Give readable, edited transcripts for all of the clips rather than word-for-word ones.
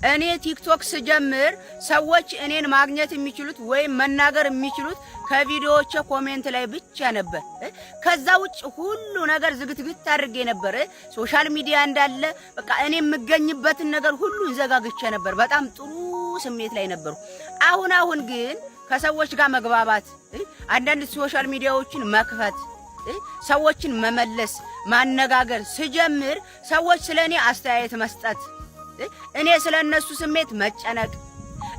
እኔ ቲክቶክ ስጀምር ሰዎች እኔን ማግኘት የሚችሉት ወይም መናገር የሚችሉት ከቪዲዮዎቼ ኮሜንት ላይ ብቻ ነበር። ከዛ ውጭ ሁሉ ነገር ዝግትግት አድርጌ ነበር። ሶሻል ሚዲያ እንዳለ በቃ እኔ የምገኝበትን ነገር ሁሉ እንዘጋግቼ ነበር። በጣም ጥሩ ስሜት ላይ ነበርኩ። አሁን ግን ከሰዎች ጋር መግባባት፣ አንዳንድ ሶሻል ሚዲያዎችን መክፈት፣ ሰዎችን መመለስ፣ ማነጋገር ስጀምር ሰዎች ስለኔ አስተያየት መስጠት፣ እኔ ስለነሱ ስሜት መጨነቅ፣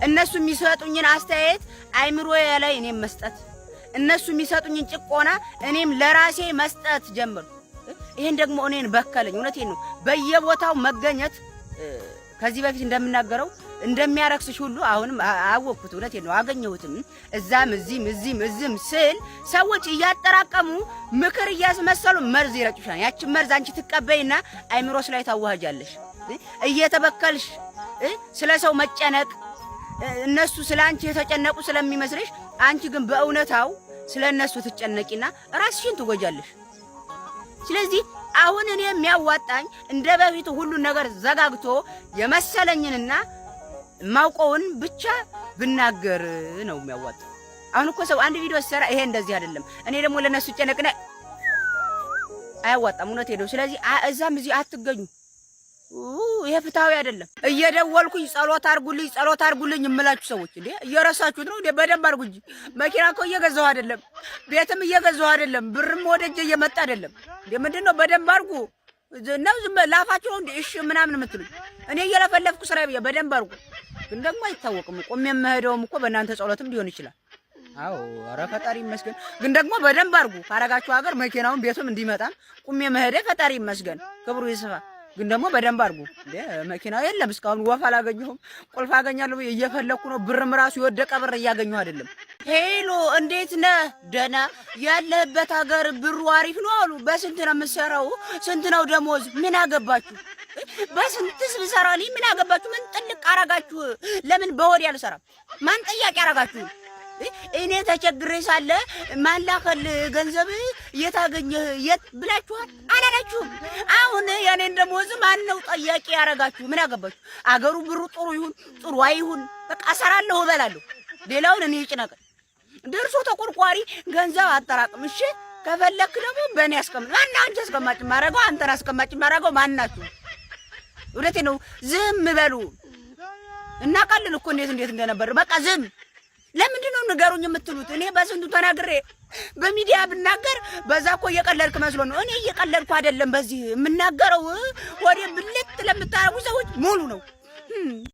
እነሱ የሚሰጡኝን አስተያየት አይምሮዬ ላይ እኔም መስጠት፣ እነሱ የሚሰጡኝን ጭቆና እኔም ለራሴ መስጠት ጀመርኩ። ይሄን ደግሞ እኔን በከለኝ። እውነቴን ነው። በየቦታው መገኘት ከዚህ በፊት እንደምናገረው እንደሚያረክስሽ ሁሉ አሁንም አወቅኩት። እውነቴን ነው። አገኘሁትም እዛም እዚህም ስል ሰዎች እያጠራቀሙ ምክር እያስመሰሉ መርዝ ይረጩሻል። ያቺ መርዝ አንቺ ትቀበይና አይምሮስ ላይ ታዋሃጃለሽ። እየተበከልሽ ስለ ሰው መጨነቅ፣ እነሱ ስለ አንቺ የተጨነቁ ስለሚመስልሽ አንቺ ግን በእውነታው ስለ እነሱ ትጨነቂና ራስሽን ትጎጃለሽ። ስለዚህ አሁን እኔ የሚያዋጣኝ እንደ በፊቱ ሁሉን ነገር ዘጋግቶ የመሰለኝንና ማውቀውን ብቻ ብናገር ነው የሚያዋጣው። አሁን እኮ ሰው አንድ ቪዲዮ ሲሰራ ይሄ እንደዚህ አይደለም፣ እኔ ደግሞ ለነሱ ጨነቅና አያዋጣም። እውነቴ ነው። ስለዚህ እዛም እዚህ አትገኙ። ይሄ ፍትሃዊ አይደለም። እየደወልኩኝ ጸሎት አርጉልኝ እምላችሁ ሰዎች እንዴ እየረሳችሁት ነው እንዴ? በደንብ አርጉ እንጂ መኪና እኮ እየገዛሁ አይደለም፣ ቤትም እየገዛሁ አይደለም፣ ብርም ወደጄ እየመጣ አይደለም። እንዴ ምንድነው? በደንብ አርጉ ነው። ዝም ላፋችሁ እንዴ እሺ ምናምን የምትሉኝ? እኔ እየለፈለፍኩ ስራ ብዬ በደንብ አርጉ። ግን ደግሞ አይታወቅም። ቆሜ የምሄደውም እኮ በእናንተ ጸሎትም ሊሆን ይችላል። አዎ ኧረ ፈጣሪ ይመስገን። ግን ደግሞ በደንብ አርጉ። ካረጋችሁ ሀገር መኪናውን ቤቱም እንዲመጣም ቆሜ መሄዴ ፈጣሪ ይመስገን፣ ክብሩ ይስፋ። ግን ደግሞ በደንብ አርጉ። መኪናው የለም እስካሁን ወፍ አላገኘሁም። ቁልፍ አገኛለሁ እየፈለኩ ነው። ብርም ራሱ የወደቀ ብር እያገኘሁ አይደለም። ሄሎ እንዴት ነህ? ደህና። ያለህበት ሀገር ብሩ አሪፍ ነው አሉ። በስንት ነው የምትሰራው? ስንት ነው ደሞዝ? ምን አገባችሁ? በስንትስ ብሰራልኝ ምን አገባችሁ? ምን ጥልቅ አረጋችሁ? ለምን በወዲያ አልሰራም? ማን ጠያቂ አረጋችሁ? እኔ ተቸግሬ ሳለ ማን ላከል ገንዘብ የታገኘህ የት ብላችኋል? አላላችሁም። አሁን የኔን ደሞዝ ማን ነው ጠያቂ ያረጋችሁ? ምን አገባችሁ? አገሩ ብሩ ጥሩ ይሁን ጥሩ አይሁን በቃ እሰራለሁ እበላለሁ። ሌላውን እኔ ይጭነቅ። ደርሶ ተቆርቋሪ ገንዘብ አጠራቅም። እሺ ከፈለክ ደግሞ በእኔ አስቀምጥ። ማን አንቺ አስቀማጭ ማረጋው? አንተን አስቀማጭ ማረጋው ማን ናችሁ? እውነቴ ነው። ዝም በሉ። እናውቃለን እኮ እንዴት እንደነበር። በቃ ዝም። ለምንድን ነው ንገሩኝ የምትሉት? እኔ በስንቱ ተናግሬ በሚዲያ ብናገር በዛ እኮ እየቀለድክ መስሎ ነው። እኔ እየቀለድኩ አይደለም። በዚህ የምናገረው ወዴ ብልት ለምታረጉ ሰዎች ሙሉ ነው።